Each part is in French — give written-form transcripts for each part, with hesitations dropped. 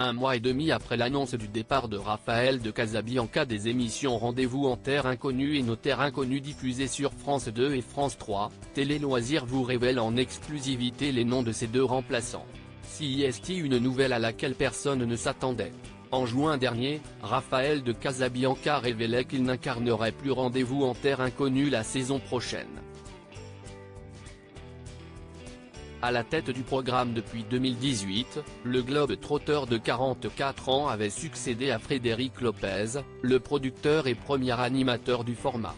Un mois et demi après l'annonce du départ de Raphaël de Casabianca des émissions Rendez-vous en Terre Inconnue et Nos Terres Inconnues diffusées sur France 2 et France 3, Télé Loisirs vous révèle en exclusivité les noms de ses deux remplaçants. CIST, une nouvelle à laquelle personne ne s'attendait. En juin dernier, Raphaël de Casabianca révélait qu'il n'incarnerait plus Rendez-vous en Terre Inconnue la saison prochaine. À la tête du programme depuis 2018, le globe-trotteur de 44 ans avait succédé à Frédéric Lopez, le producteur et premier animateur du format.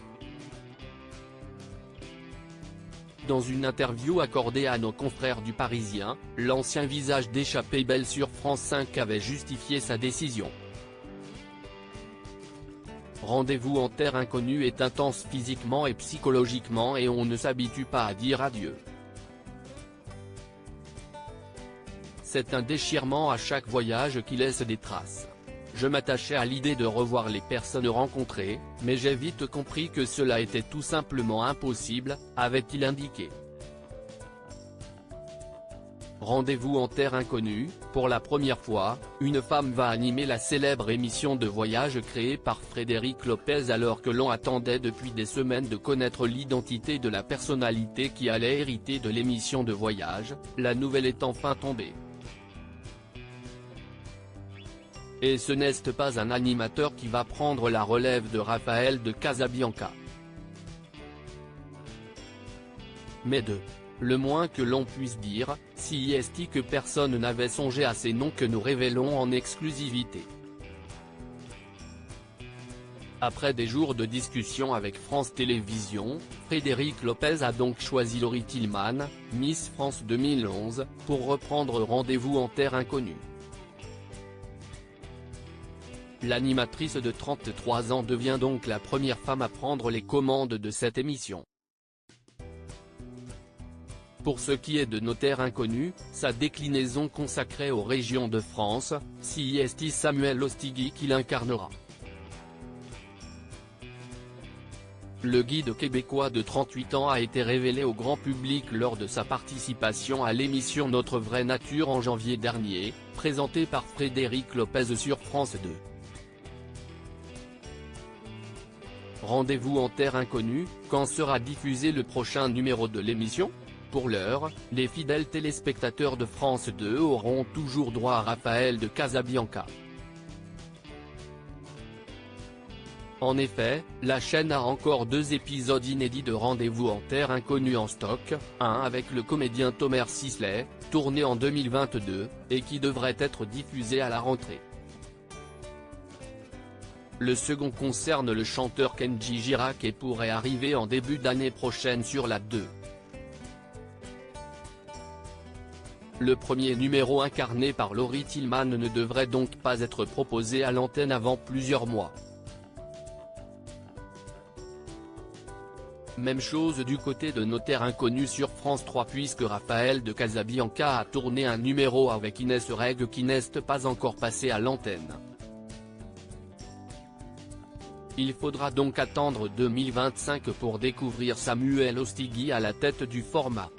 Dans une interview accordée à nos confrères du Parisien, l'ancien visage d'Échappée belle sur France 5 avait justifié sa décision. Rendez-vous en Terre Inconnue est intense physiquement et psychologiquement et on ne s'habitue pas à dire adieu. C'est un déchirement à chaque voyage qui laisse des traces. Je m'attachais à l'idée de revoir les personnes rencontrées, mais j'ai vite compris que cela était tout simplement impossible, avait-il indiqué. Rendez-vous en Terre Inconnue, pour la première fois, une femme va animer la célèbre émission de voyage créée par Frédéric Lopez alors que l'on attendait depuis des semaines de connaître l'identité de la personnalité qui allait hériter de l'émission de voyage, la nouvelle est enfin tombée. Et ce n'est pas un animateur qui va prendre la relève de Raphaël de Casabianca. Mais le moins que l'on puisse dire, CIST que personne n'avait songé à ces noms que nous révélons en exclusivité. Après des jours de discussion avec France Télévisions, Frédéric Lopez a donc choisi Laurie Tillman, Miss France 2011, pour reprendre Rendez-vous en Terre Inconnue. L'animatrice de 33 ans devient donc la première femme à prendre les commandes de cette émission. Pour ce qui est de Nos Terres Inconnues, sa déclinaison consacrée aux régions de France, CIST Samuel Ostigui qui l'incarnera. Le guide québécois de 38 ans a été révélé au grand public lors de sa participation à l'émission Notre Vraie Nature en janvier dernier, présentée par Frédéric Lopez sur France 2. Rendez-vous en Terre Inconnue, quand sera diffusé le prochain numéro de l'émission ? Pour l'heure, les fidèles téléspectateurs de France 2 auront toujours droit à Raphaël de Casabianca. En effet, la chaîne a encore 2 épisodes inédits de Rendez-vous en Terre Inconnue en stock, un avec le comédien Thomas Sisley, tourné en 2022, et qui devrait être diffusé à la rentrée. Le second concerne le chanteur Kenji Girac et pourrait arriver en début d'année prochaine sur la 2. Le premier numéro incarné par Laurie Tillman ne devrait donc pas être proposé à l'antenne avant plusieurs mois. Même chose du côté de Nos Terres Inconnues sur France 3 puisque Raphaël de Casabianca a tourné un numéro avec Inès Reg qui n'est pas encore passé à l'antenne. Il faudra donc attendre 2025 pour découvrir Samuel Ostigui à la tête du format.